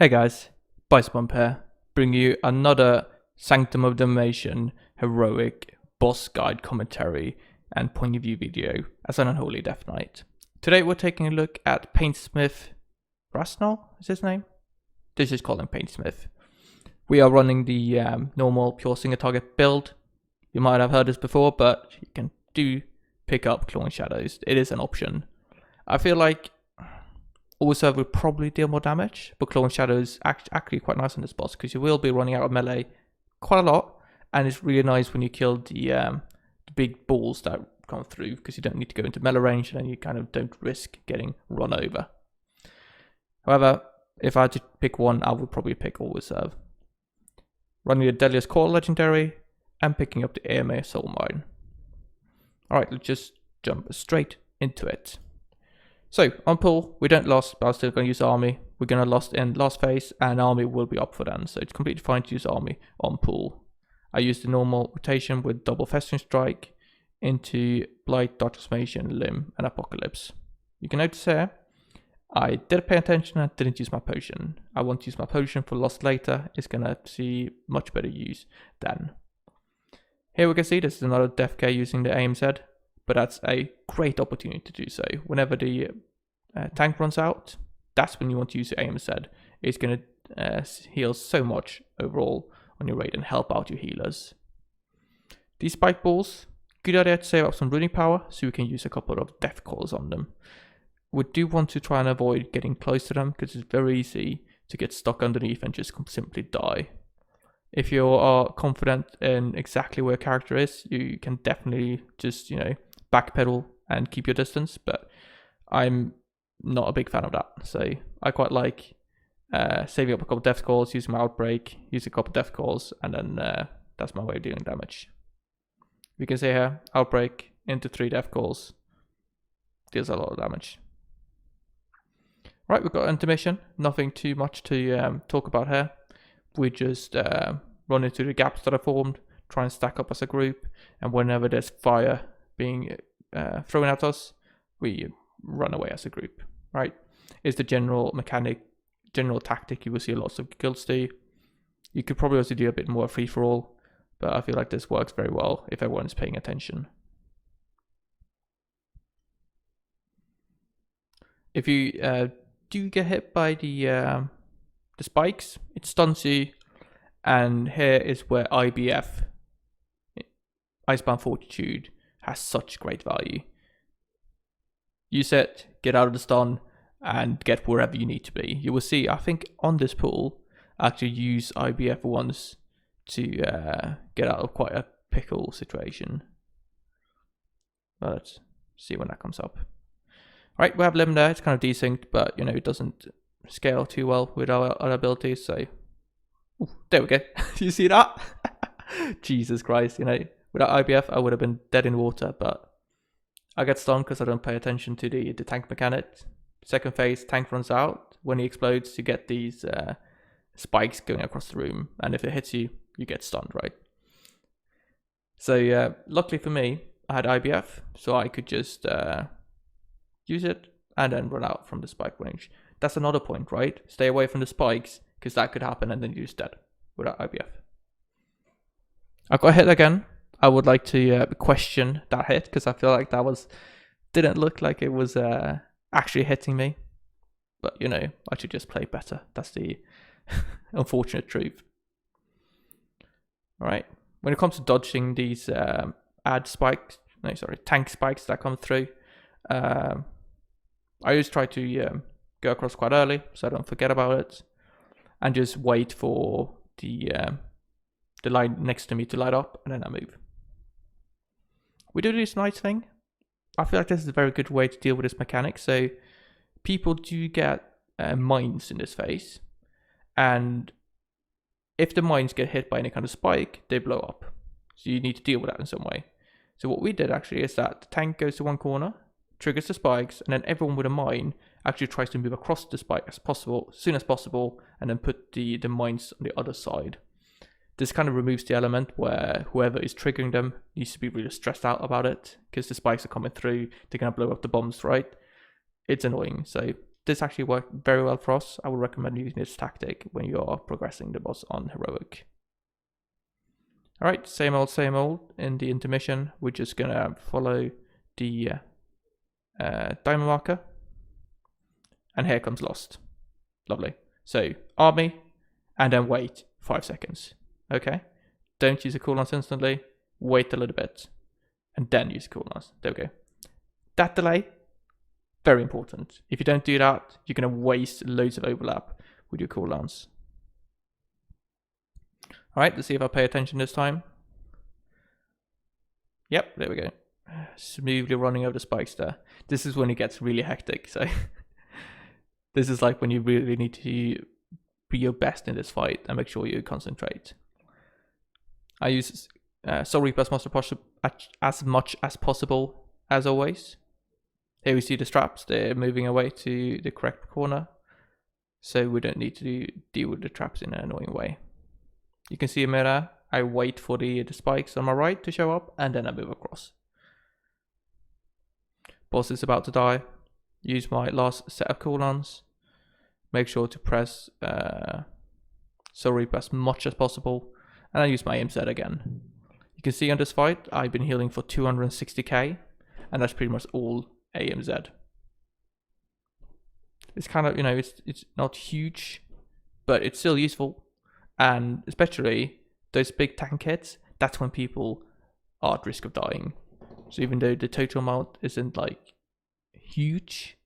Hey guys, Painsmith here, bringing you another Sanctum of Domination heroic boss guide commentary and point of view video as an Unholy Death Knight. Today we're taking a look at Painsmith Raznal, is his name? Let's just call him Painsmith. We are running the normal pure single target build. You might have heard this before, but you can pick up Clawing Shadows. It is an option. I feel like also will probably deal more damage, but Clawing Shadows actually quite nice on this boss because you will be running out of melee quite a lot, and it's really nice when you kill the big balls that come through because you don't need to go into melee range and then you kind of don't risk getting run over. However, if I had to pick one, I would probably pick All Reserve. Running the Deadliest Core legendary and picking up the AMA Soul Mine. Alright, let's just jump straight into it. So, on pull, we don't lost, but I'm still going to use army. We're going to lost in last phase, and army will be up for then, so it's completely fine to use army on pull. I used the normal rotation with double Festering Strike into Blight, Dark Transformation, Limb, and Apocalypse. You can notice here, I did pay attention and didn't use my potion. I want to use my potion for lost later. It's going to see much better use then. Here we can see this is another Death K using the AMZ. But that's a great opportunity to do so. Whenever the tank runs out, that's when you want to use your AMZ. It's going to heal so much overall on your raid and help out your healers. These spike balls, good idea to save up some running power so you can use a couple of death calls on them. We do want to try and avoid getting close to them because it's very easy to get stuck underneath and just simply die. If you are confident in exactly where a character is, you can definitely just, backpedal and keep your distance, but I'm not a big fan of that. So I quite like saving up a couple of death calls, using my outbreak, using a couple of death calls, and then that's my way of dealing damage. You can see here, outbreak into 3 death calls, deals a lot of damage. Right, we've got intermission, nothing too much to talk about here. We just run into the gaps that are formed, try and stack up as a group, and whenever there's fire being thrown at us, we run away as a group, right? Is the general tactic you will see lots of guilds do. You could probably also do a bit more free-for-all, but I feel like this works very well if everyone's paying attention. If you do get hit by the spikes, it stuns you, and here is where IBF, Icebound Fortitude, has such great value. Use it, get out of the stun, and get wherever you need to be. You will see, I think on this pool, I actually use IBF once to get out of quite a pickle situation. But let's see when that comes up. Right, we have Limb there, it's kind of desynced, but it doesn't scale too well with our other abilities, so... Ooh, there we go, you see that? Jesus Christ, without IBF I would have been dead in water, but I get stunned because I don't pay attention to the tank mechanic. Second phase, tank runs out. When he explodes, you get these spikes going across the room, and if it hits you, you get stunned, right? So luckily for me, I had IBF, so I could just use it and then run out from the spike range. That's another point, right? Stay away from the spikes, because that could happen and then you're just dead without IBF. I got hit again. I would like to question that hit because I feel like that didn't look like it was actually hitting me. But I should just play better. That's the unfortunate truth. Alright. When it comes to dodging these tank spikes that come through, I always try to go across quite early so I don't forget about it. And just wait for the line next to me to light up, and then I move. We do this nice thing. I feel like this is a very good way to deal with this mechanic. So people do get mines in this phase, and if the mines get hit by any kind of spike, they blow up. So you need to deal with that in some way. So what we did actually is that the tank goes to one corner, triggers the spikes, and then everyone with a mine actually tries to move across the spike as soon as possible, and then put the mines on the other side. This kind of removes the element where whoever is triggering them needs to be really stressed out about it, because the spikes are coming through, they're going to blow up the bombs, right? It's annoying. So this actually worked very well for us. I would recommend using this tactic when you are progressing the boss on heroic. Alright, same old. In the intermission, we're just gonna follow the diamond marker. And here comes Lost. Lovely. So, army, and then wait 5 seconds. Okay? Don't use the cooldowns instantly. Wait a little bit. And then use the cooldowns. There we go. That delay, very important. If you don't do that, you're going to waste loads of overlap with your cooldowns. Alright, let's see if I pay attention this time. Yep, there we go. Smoothly running over the spikes there. This is when it gets really hectic, so this is like when you really need to be your best in this fight and make sure you concentrate. I use Soul Reaper as much as possible, as always. Here we see the straps, they're moving away to the correct corner, so we don't need to deal with the traps in an annoying way. You can see a mirror. I wait for the spikes on my right to show up, and then I move across. Boss is about to die. Use my last set of cooldowns. Make sure to press Soul Reaper as much as possible, and I use my aim set again. You can see on this fight, I've been healing for 260k, and that's pretty much all AMZ. It's kind of, it's not huge, but it's still useful. And especially those big tank hits, that's when people are at risk of dying. So even though the total amount isn't like huge,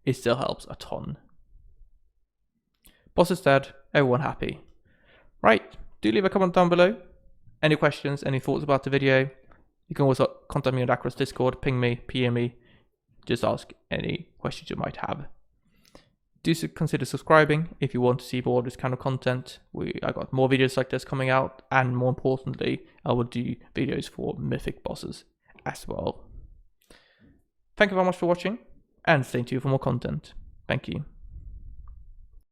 it still helps a ton. Boss is dead, everyone happy. Right, do leave a comment down below. Any questions, any thoughts about the video? You can also contact me on Across Discord, ping me, PM me, just ask any questions you might have. Do consider subscribing if you want to see more of this kind of content. I got more videos like this coming out, and more importantly, I will do videos for mythic bosses as well. Thank you very much for watching, and stay tuned for more content. Thank you.